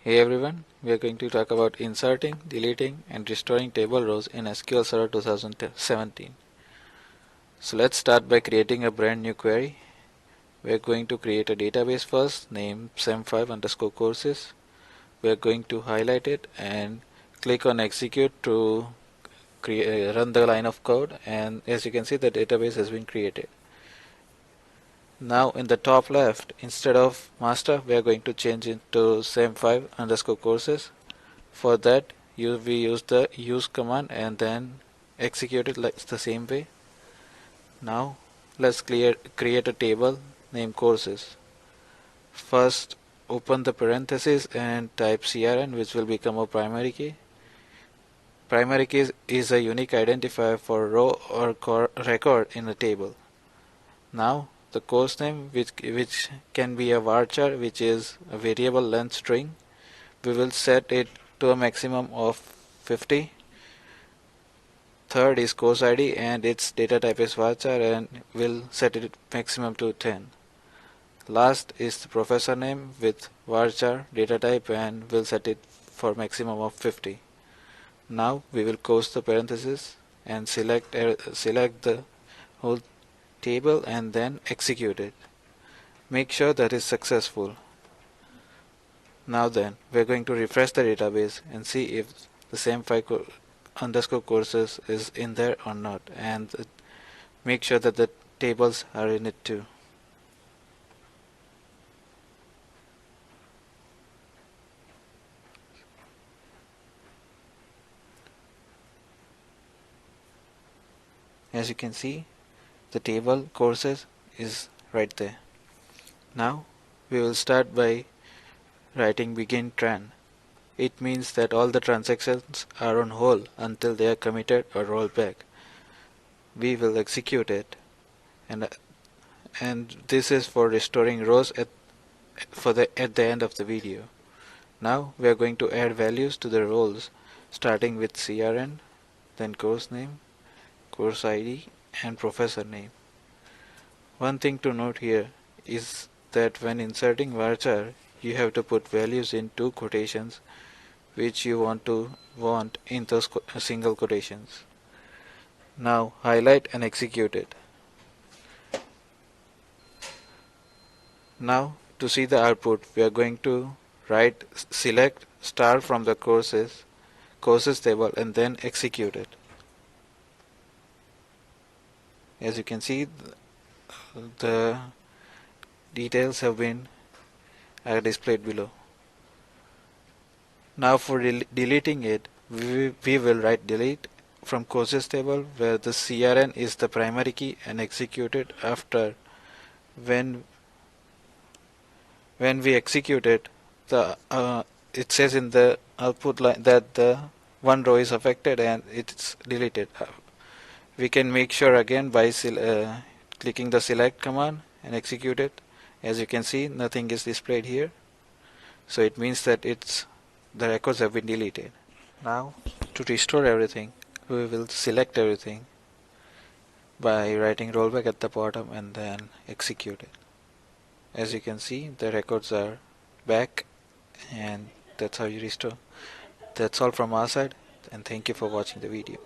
Hey everyone, we are going to talk about inserting, deleting and restoring table rows in SQL Server 2017. So let's start by creating a brand new query. We are going to create a database first, named sem5_courses. We are going to highlight it and click on execute to run the line of code, and as you can see the database has been created. Now in the top left, instead of master, we are going to change it to sem5_courses. For that, we use the use command and then execute it like the same way. Now let's create a table named courses. First, open the parentheses and type CRN, which will become a primary key. Primary key is a unique identifier for row or record in a table. Now the course name, which can be a varchar, which is a variable length string, we will set it to a maximum of 50. Third is course ID and its data type is varchar, and we'll set it maximum to 10. Last is the professor name with varchar data type, and we'll set it for maximum of 50. Now we will close the parentheses and select the whole table and then execute it. Make sure that is successful. Now then, we're going to refresh the database and see if the same sem5_courses is in there or not, and make sure that the tables are in it too. As you can see, the table courses is right there. Now we will start by writing begin tran. It means that all the transactions are on hold until they are committed or rolled back. We will execute it, and this is for restoring rows at the end of the video. Now we are going to add values to the roles, starting with CRN, then course name, course ID and professor name. One thing to note here is that when inserting varchar, you have to put values in two quotations which you want in those single quotations. Now highlight and execute it. Now to see the output, we are going to select star from the courses table and then execute it. As you can see, the details have been displayed below. Now for deleting it, we will write delete from courses table, where the CRN is the primary key, and execute it after. When we execute it, it says in the output line that the one row is affected and it's deleted. We can make sure again by clicking the select command and execute it. As you can see, nothing is displayed here, so it means that the records have been deleted. Now to restore everything, we will select everything by writing rollback at the bottom and then execute it. As you can see, the records are back, and that's how you restore. That's all from our side, and thank you for watching the video.